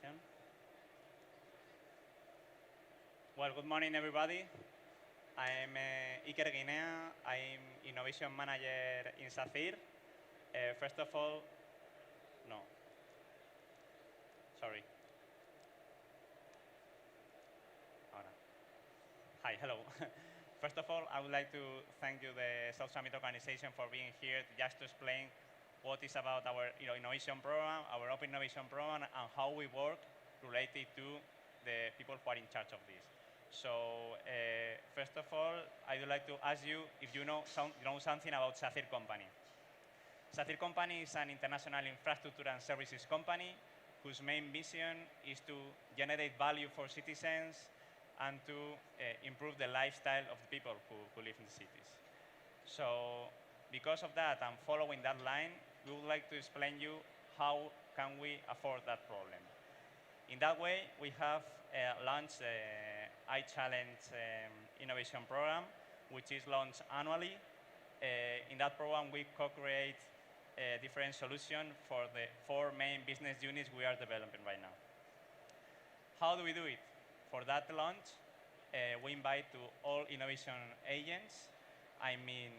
presentación. Well, good morning, everybody. I'm Iker Guinea. I'm Innovation Manager in Safir. First of all, no, sorry. Ahora. Hi, hello. First of all, I would like to thank you, the South Summit organization, for being here just to explain what is about our innovation program, our open innovation program, and how we work related to the people who are in charge of this. So first of all, I would like to ask you if you know something about Safir Company. Safir Company is an international infrastructure and services company whose main vision is to generate value for citizens and to improve the lifestyle of the people who live in the cities. So because of that and following that line, we would like to explain you how can we afford that problem. In that way, we have launched the iChallenge innovation program, which is launched annually. In that program, we co-create different solutions for the 4 main business units we are developing right now. How do we do it? For that launch, we invite to all innovation agents, I mean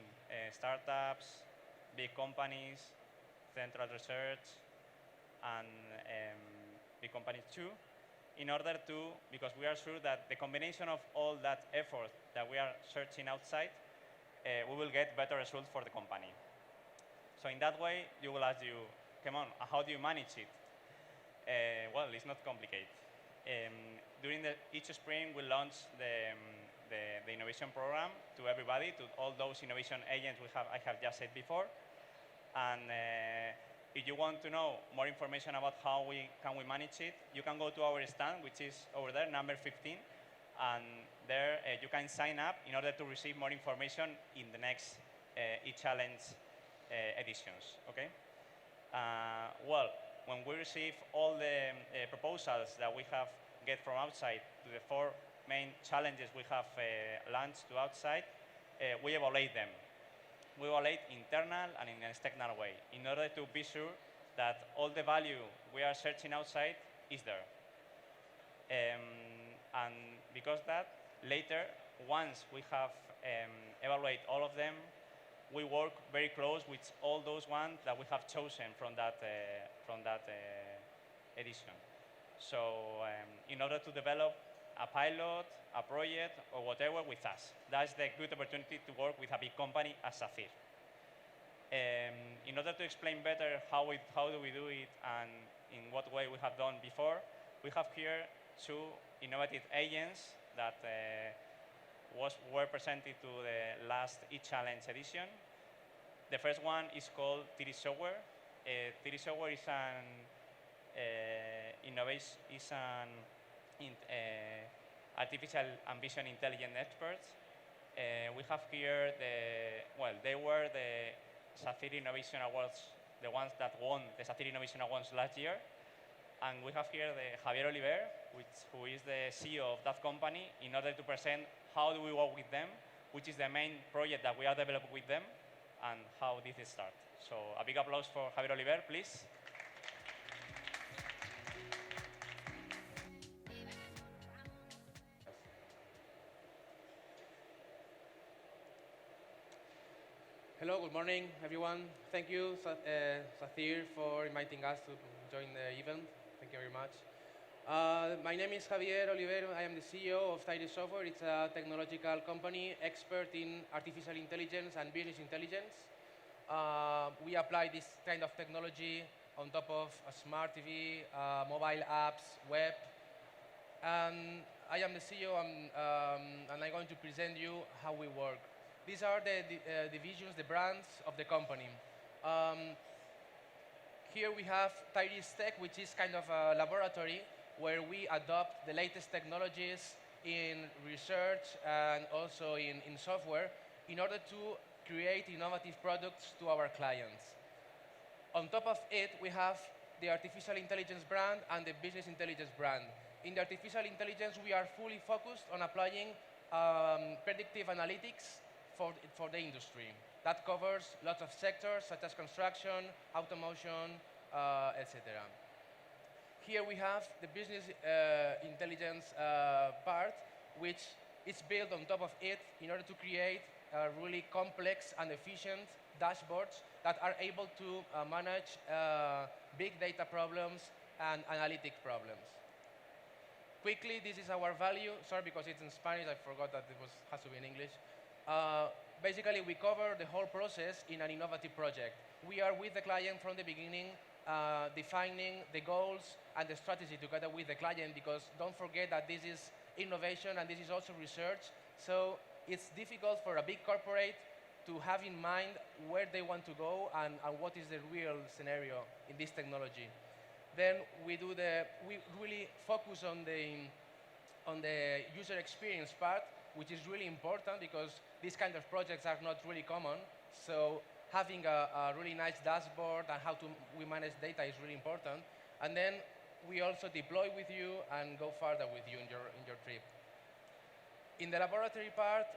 startups, big companies, central research, and big companies too, in order to, because we are sure that the combination of all that effort that we are searching outside, we will get better results for the company. So in that way, you will ask you, come on, how do you manage it? Well, it's not complicated. During each spring, we launch the innovation program to everybody, to all those innovation agents I have just said before. And if you want to know more information about how can we manage it, you can go to our stand, which is over there, number 15. And there you can sign up in order to receive more information in the next e-challenge editions. Okay? Well, when we receive all the proposals that we have get from outside to the 4 main challenges we have launched to outside, we evaluate them. We evaluate internal and in an external way in order to be sure that all the value we are searching outside is there. And because that, later, once we have evaluated all of them, we work very close with all those ones that we have chosen from that edition. So in order to develop a pilot, a project, or whatever with us. That's the good opportunity to work with a big company as Safir. In order to explain better how do we do it and in what way we have done before, we have here 2 innovative agents that were presented to the last e-challenge edition. The first one is called Tinyserver. Tinyserver is an artificial and vision intelligence experts. We have here they were the Safir Innovation Awards, the ones that won the Safir Innovation Awards last year. And we have here the Javier Oliver, who is the CEO of that company, in order to present how do we work with them, which is the main project that we are developing with them, and how this starts. So a big applause for Javier Oliver, please. Hello, good morning, everyone. Thank you, Safir, for inviting us to join the event. Thank you very much. My name is Javier Oliver. I am the CEO of Tinyserver. It's a technological company expert in artificial intelligence and business intelligence. We apply this kind of technology on top of a smart TV, mobile apps, web. And I am the CEO, and I'm going to present you how we work. These are the divisions, the brands of the company. Here we have Tech, which is kind of a laboratory where we adopt the latest technologies in research and also in software in order to create innovative products to our clients. On top of it, we have the artificial intelligence brand and the business intelligence brand. In the artificial intelligence, we are fully focused on applying predictive analytics for the industry. That covers lots of sectors such as construction, automation, etc. Here we have the business intelligence part, which is built on top of it in order to create really complex and efficient dashboards that are able to manage big data problems and analytic problems. Quickly, this is our value. Sorry, because it's in Spanish, I forgot that it has to be in English. Basically, we cover the whole process in an innovative project. We are with the client from the beginning, defining the goals and the strategy together with the client, because don't forget that this is innovation and this is also research. So it's difficult for a big corporate to have in mind where they want to go and what is the real scenario in this technology. Then we really focus on the user experience part, which is really important because these kind of projects are not really common. So having a really nice dashboard and how we manage data is really important. And then we also deploy with you and go further with you in your trip. In the laboratory part,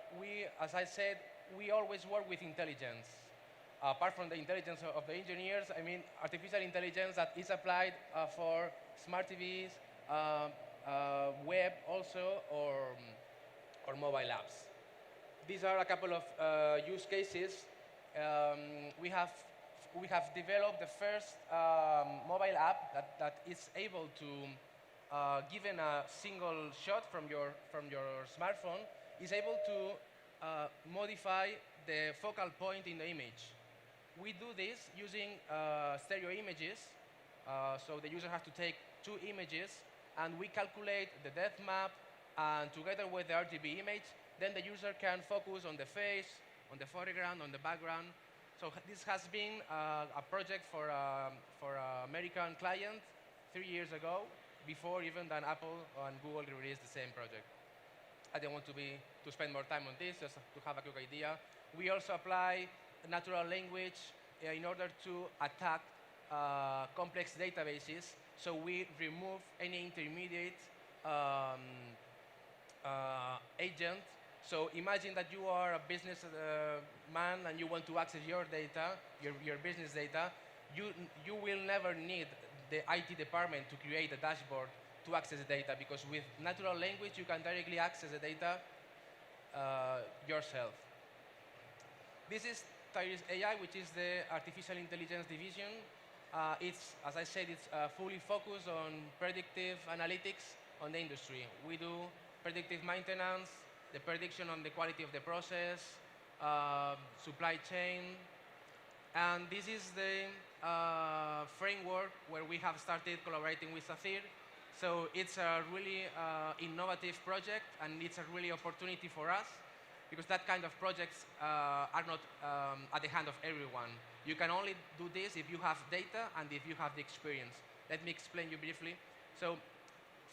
as I said, we always work with intelligence. Apart from the intelligence of the engineers, I mean artificial intelligence that is applied for smart TVs, web also, or mobile apps. These are a couple of use cases. We have developed the first mobile app that is able to, given a single shot from your smartphone, is able to modify the focal point in the image. We do this using stereo images. So the user has to take 2 images, and we calculate the depth map, and together with the RGB image, then the user can focus on the face, on the foreground, on the background. So this has been a project for an American client 3 years ago, before even than Apple and Google released the same project. I don't want to spend more time on this, just to have a quick idea. We also apply natural language in order to attack complex databases. So we remove any intermediate agent. So imagine that you are a business man and you want to access your data, your business data. You will never need the IT department to create a dashboard to access the data, because with natural language you can directly access the data yourself. This is Tinyserver AI, which is the artificial intelligence division. As I said, it's fully focused on predictive analytics on the industry. We do predictive maintenance, the prediction on the quality of the process, supply chain, and this is the framework where we have started collaborating with Sathir. So it's a really innovative project, and it's a really opportunity for us, because that kind of projects are not at the hand of everyone. You can only do this if you have data and if you have the experience. Let me explain you briefly. So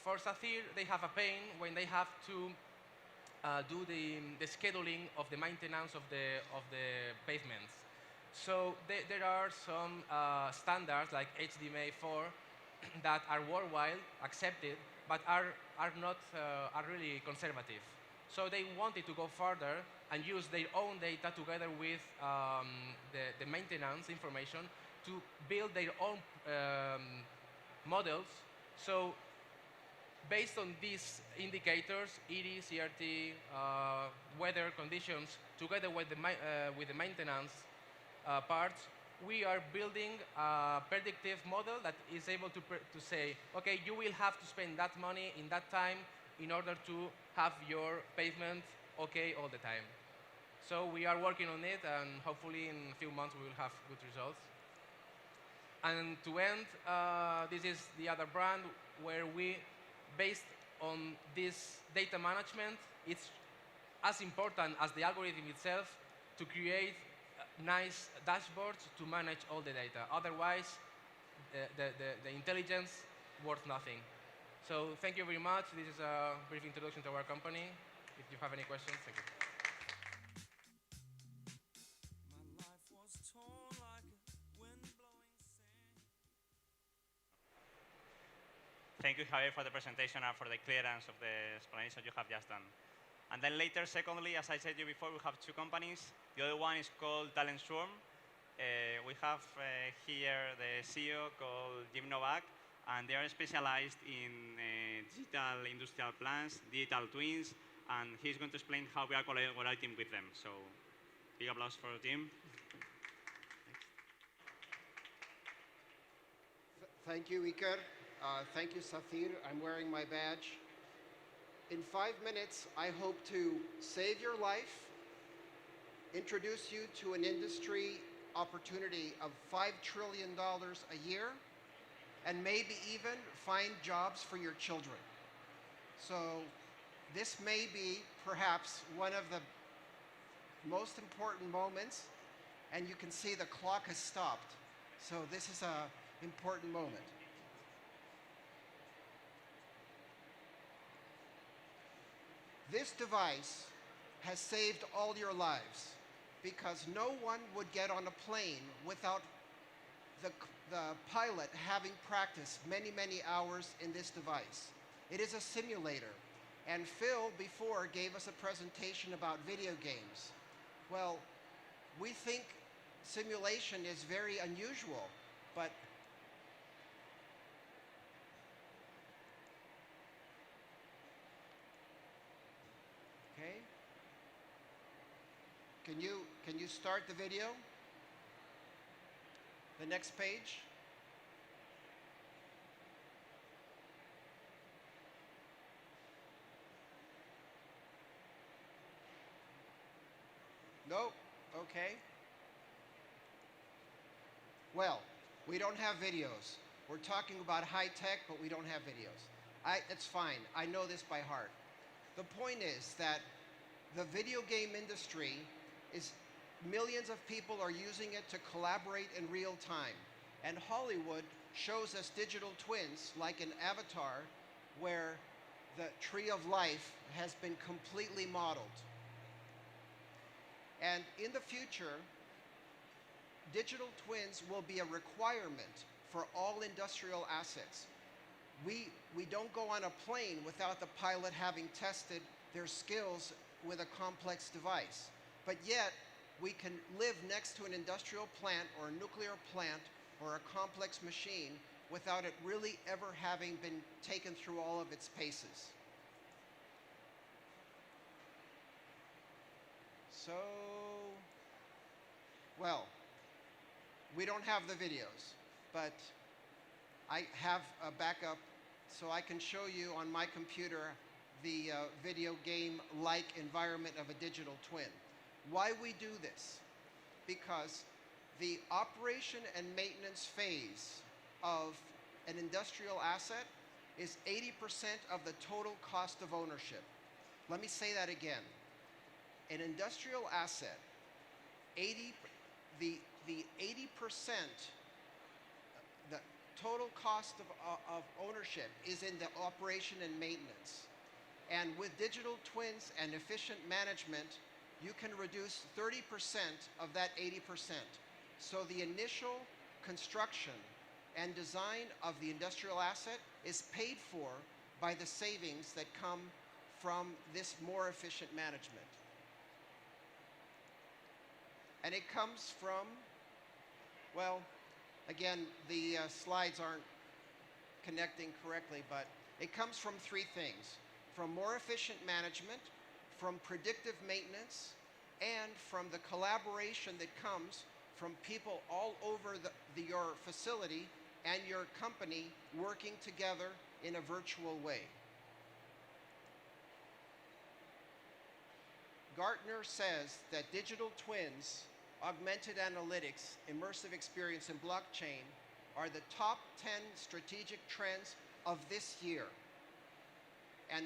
for Sathir, they have a pain when they have to do the scheduling of the maintenance of the pavements. So there are some standards like HDMA4 that are worldwide accepted, but are really conservative. So they wanted to go further and use their own data together with the maintenance information to build their own models. So based on these indicators, ED, CRT, weather conditions, together with the maintenance parts, we are building a predictive model that is able to say, okay, you will have to spend that money in that time in order to have your pavement okay all the time. So we are working on it, and hopefully in a few months we will have good results. And to end, this is the other brand where we, based on this data management, it's as important as the algorithm itself to create nice dashboards to manage all the data. Otherwise, the intelligence worth nothing. So thank you very much. This is a brief introduction to our company. If you have any questions, thank you. Thank you, Javier, for the presentation and for the clearance of the explanation you have just done. And then later, secondly, as I said to you before, we have 2 companies. The other one is called Allenstorm. We have here the CEO called Jim Novak, and they are specialized in digital industrial plans, digital twins, and he's going to explain how we are collaborating with them. So, big applause for Jim. Thank you, Iker. Thank you, Sathir. I'm wearing my badge. In 5 minutes, I hope to save your life, introduce you to an industry opportunity of $5 trillion a year, and maybe even find jobs for your children. So this may be perhaps one of the most important moments, and you can see the clock has stopped. So this is an important moment. This device has saved all your lives because no one would get on a plane without the pilot having practiced many, many hours in this device. It is a simulator. And Phil before gave us a presentation about video games. Well, we think simulation is very unusual, but okay. Can you start the video? The next page. Nope. Okay. Well, we don't have videos. We're talking about high tech, but we don't have videos. It's fine. I know this by heart. The point is that the video game industry is millions of people are using it to collaborate in real time. And Hollywood shows us digital twins like an avatar where the tree of life has been completely modeled. And in the future, digital twins will be a requirement for all industrial assets. We don't go on a plane without the pilot having tested their skills with a complex device. But yet, we can live next to an industrial plant or a nuclear plant or a complex machine without it really ever having been taken through all of its paces. So, well, we don't have the videos, but I have a backup so I can show you on my computer the video game-like environment of a digital twin. Why we do this? Because the operation and maintenance phase of an industrial asset is 80% of the total cost of ownership. Let me say that again. An industrial asset, the 80%, the total cost of ownership is in the operation and maintenance. And with digital twins and efficient management, you can reduce 30% of that 80%. So the initial construction and design of the industrial asset is paid for by the savings that come from this more efficient management. And it comes from, well, again, the slides aren't connecting correctly, but it comes from three things: from more efficient management, from predictive maintenance, and from the collaboration that comes from people all over your facility and your company working together in a virtual way. Gartner says that digital twins, augmented analytics, immersive experience, and blockchain are the top 10 strategic trends of this year. And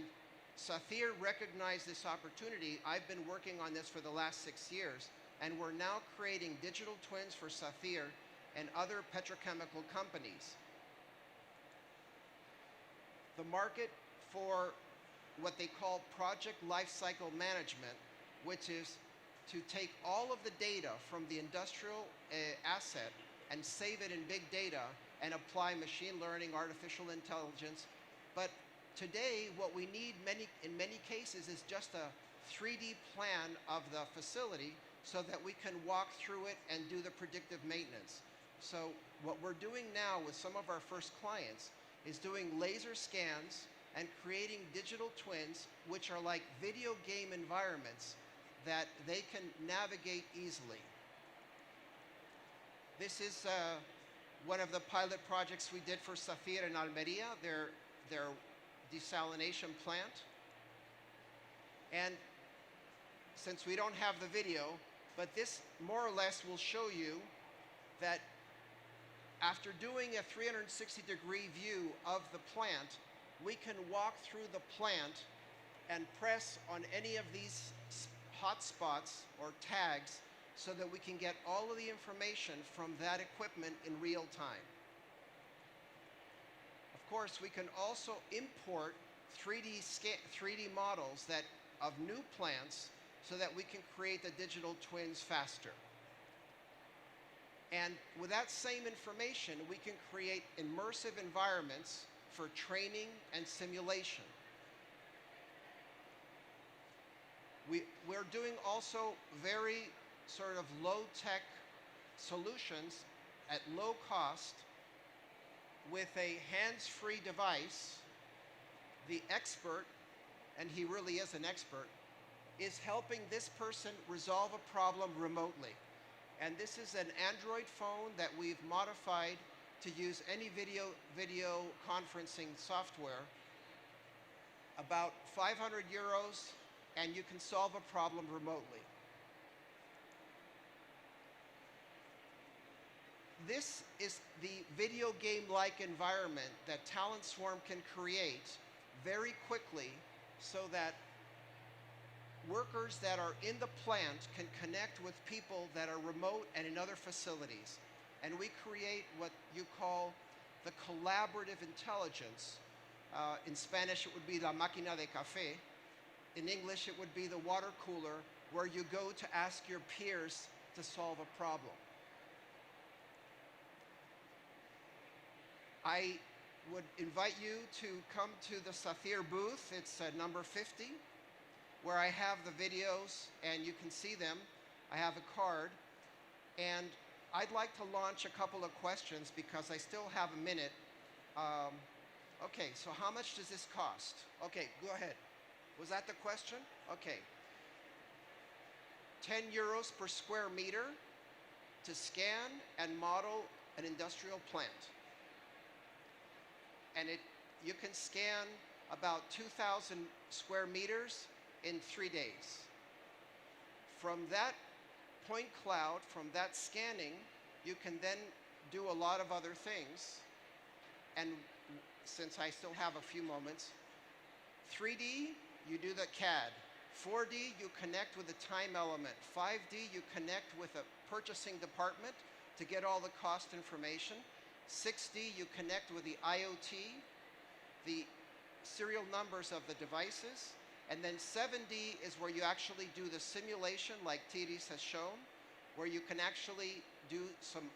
Sathir recognized this opportunity. I've been working on this for the last 6 years, and we're now creating digital twins for Sathir and other petrochemical companies. The market for what they call project lifecycle management, which is to take all of the data from the industrial asset and save it in big data and apply machine learning, artificial intelligence. But today, what we need in many cases is just a 3D plan of the facility so that we can walk through it and do the predictive maintenance. So what we're doing now with some of our first clients is doing laser scans and creating digital twins, which are like video game environments that they can navigate easily. This is one of the pilot projects we did for Sacyr in Almeria, their desalination plant. And since we don't have the video, but this more or less will show you that after doing a 360-degree view of the plant, we can walk through the plant and press on any of these hotspots or tags so that we can get all of the information from that equipment in real time. Of course, we can also import 3D models of new plants so that we can create the digital twins faster. And with that same information, we can create immersive environments for training and simulation. We're doing also very sort of low-tech solutions at low cost with a hands-free device. The expert, and he really is an expert, is helping this person resolve a problem remotely. And this is an Android phone that we've modified to use any video conferencing software. About 500 euros, and you can solve a problem remotely. This is the video game-like environment that Allenstorm can create very quickly so that workers that are in the plant can connect with people that are remote and in other facilities. And we create what you call the collaborative intelligence. In Spanish, it would be la máquina de café. In English, it would be the water cooler where you go to ask your peers to solve a problem. I would invite you to come to the Sacyr booth. It's number 50, where I have the videos and you can see them. I have a card. And I'd like to launch a couple of questions because I still have a minute. Okay, so how much does this cost? Okay, go ahead. Was that the question? Okay. 10 euros per square meter to scan and model an industrial plant. And you can scan about 2,000 square meters in 3 days. From that point cloud, from that scanning, you can then do a lot of other things. And since I still have a few moments, 3D, you do the CAD. 4D, you connect with the time element. 5D, you connect with a purchasing department to get all the cost information. 6D, you connect with the IoT, the serial numbers of the devices. And then 7D is where you actually do the simulation like Tiris has shown, where you can actually do some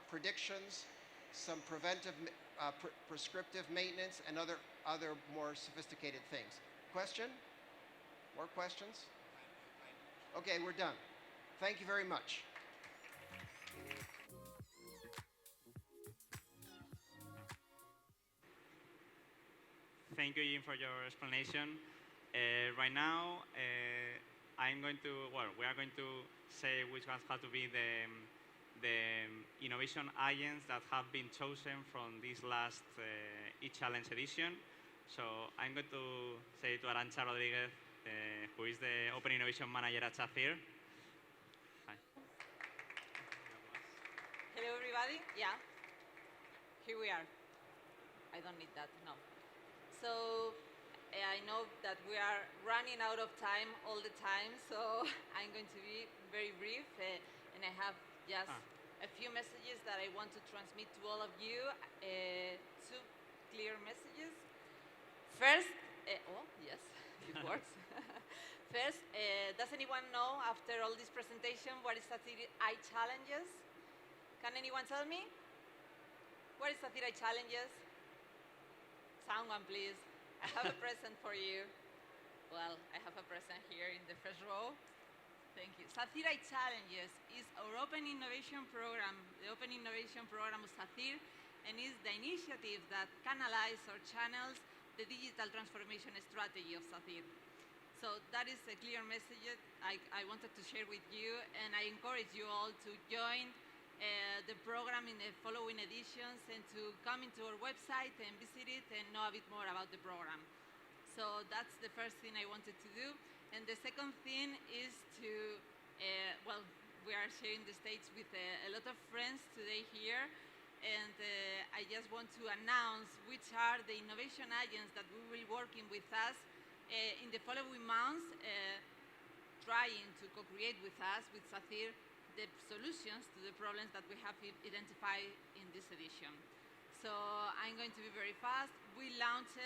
predictions, some preventive, prescriptive maintenance, and other more sophisticated things. Question? More questions? Okay, we're done. Thank you very much. Thank you, Jim, for your explanation. Right now, we are going to say which ones have to be the innovation agents that have been chosen from this last e-challenge edition. So I'm going to say to Arantxa Rodriguez, who is the Open Innovation Manager at Sacyr. Hi. Hello, everybody. Yeah, here we are. I don't need that, no. So I know that we are running out of time all the time, so I'm going to be very brief, and I have just a few messages that I want to transmit to all of you, two clear messages. First, yes, it works. First, does anyone know, after all this presentation, what is Sacyr iChallenges? Can anyone tell me? What is Sacyr iChallenges? Someone, please. I have a present for you. Well, I have a present here in the first row. Thank you. Sacyr iChallenges is our open innovation program, the open innovation program of Sacyr, and is the initiative that canalizes or channels the digital transformation strategy of Sathir. So that is a clear message I wanted to share with you, and I encourage you all to join the program in the following editions and to come into our website and visit it and know a bit more about the program. So that's the first thing I wanted to do. And the second thing is to, well, we are sharing the stage with a lot of friends today here, and I just want to announce which are the innovation agents that we will be working with us in the following months, trying to co-create with us, with Sathir, the solutions to the problems that we have identified in this edition. So I'm going to be very fast. We launched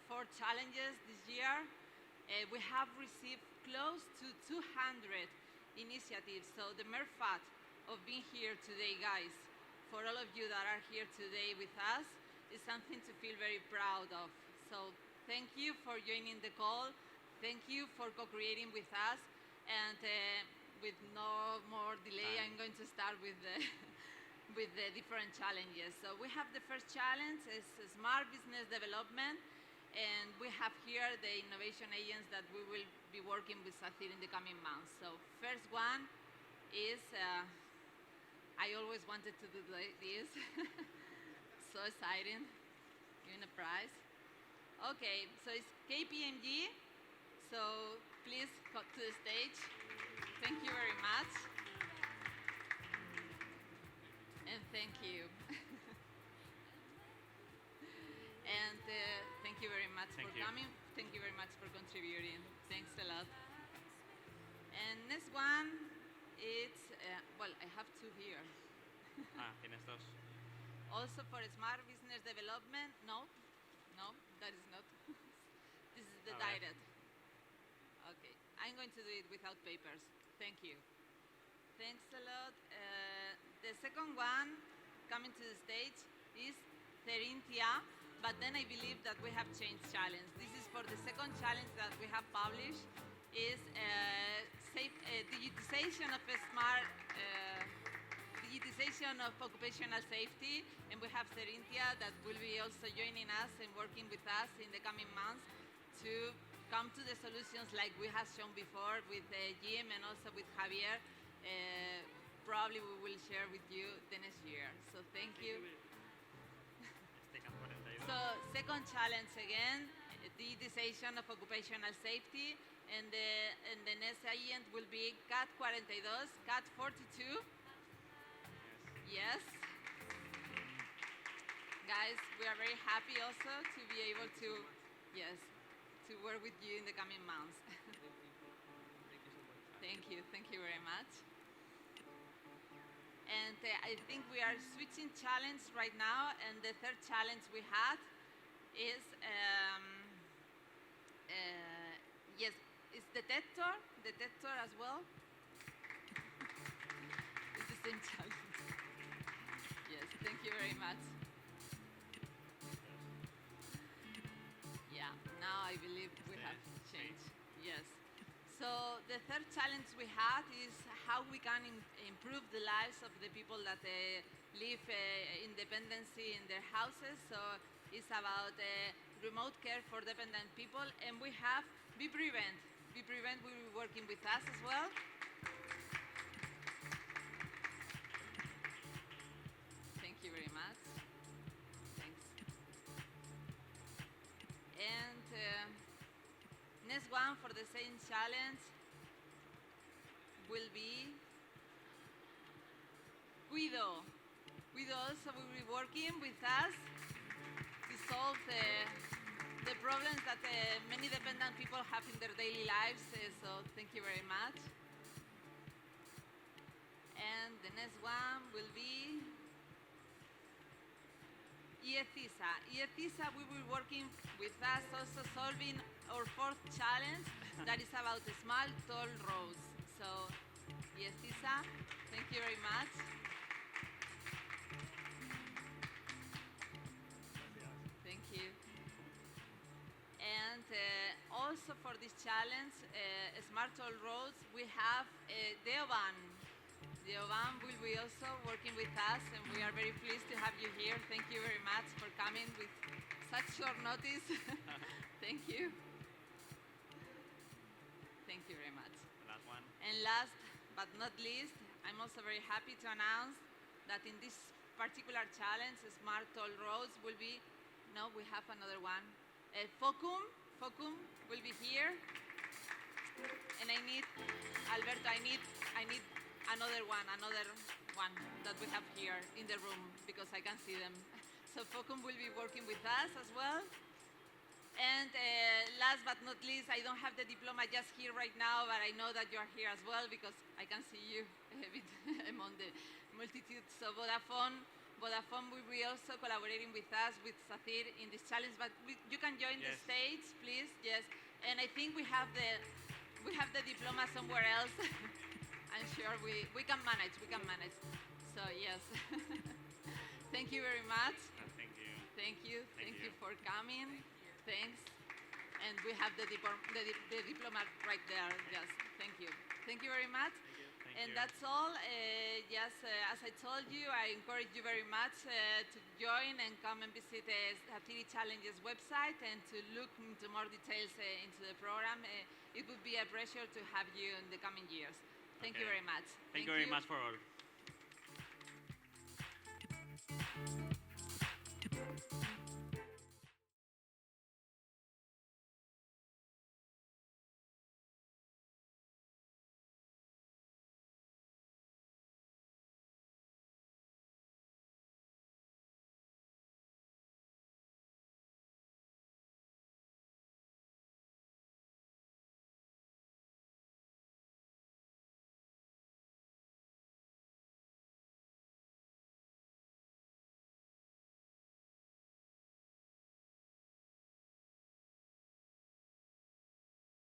4 challenges this year. We have received close to 200 initiatives. So the mere fact of being here today, guys, for all of you that are here today with us, is something to feel very proud of. So thank you for joining the call. Thank you for co-creating with us. And with no more delay, I'm going to start with the, with the different challenges. So we have the first challenge is smart business development. And we have here the innovation agents that we will be working with Sathir in the coming months. So first one is, I always wanted to do this. So exciting, giving a prize. Okay, so it's KPMG. So please come to the stage. Thank you very much. And thank you. And thank you very much for coming. Thank you very much for contributing. Thanks a lot. And next one, it's, well, I have 2 here. Tienes 2. Also for smart business development. No, that is not. This is the direct. Okay, I'm going to do it without papers. Thank you. Thanks a lot. The second one coming to the stage is Therinthia. But then I believe that we have changed challenge. This is for the second challenge that we have published, is digitization of smart, digitization of occupational safety. And we have Therinthia that will be also joining us and working with us in the coming months to come to the solutions like we have shown before with Jim and also with Javier. Probably we will share with you the next year. So thank you. So second challenge again, digitization of occupational safety, and the next agent will be CAT 42, CAT 42. Yes. Guys, we are very happy also to be able to, yes, to work with you in the coming months. Thank you very much. And I think we are switching challenge right now, and the third challenge we had is, yes, it's detector as well. It's the same challenge. Yes, thank you very much. Yeah, now I believe we have changed. Yes. So the third challenge we had is how we can improve the lives of the people that live independency in their houses. So it's about remote care for dependent people, and we have Be Prevent. Be Prevent will be working with us as well. Thank you very much. Thanks. And next one for the same challenge will be Guido. Guido also will be working with us to solve the problems that many dependent people have in their daily lives. So thank you very much. And the next one will be EFISA. EFISA will be working with us also solving our fourth challenge that is about the small toll roads. So, yes, Tisa, thank you very much. Thank you. And also for this challenge, Smart Toll Roads, we have Deoban. Jovan will be also working with us, and we are very pleased to have you here. Thank you very much for coming with such short notice. Thank you. Thank you very much. Last one. And last but not least, I'm also very happy to announce that in this particular challenge, Smart Toll Roads will be, no, we have another one. Focum will be here. And I need, Alberto, I need another one that we have here in the room because I can see them. So Focum will be working with us as well. And last but not least, I don't have the diploma just here right now, but I know that you are here as well because I can see you a bit among the multitude. So Vodafone will be also collaborating with us, with Sathir in this challenge, but you can join the stage, please, yes. And I think we have the diploma somewhere else. I'm sure we can manage, So yes, thank you very much. Thank you. Thank you for coming. Thanks. And we have the diploma right there. Yes, thank you. Thank you very much. Thank you. That's all. As I told you, I encourage you very much to join and come and visit the Sathiri Challenges website and to look into more details into the program. It would be a pleasure to have you in the coming years. Thank you very much. Thank you very much for all.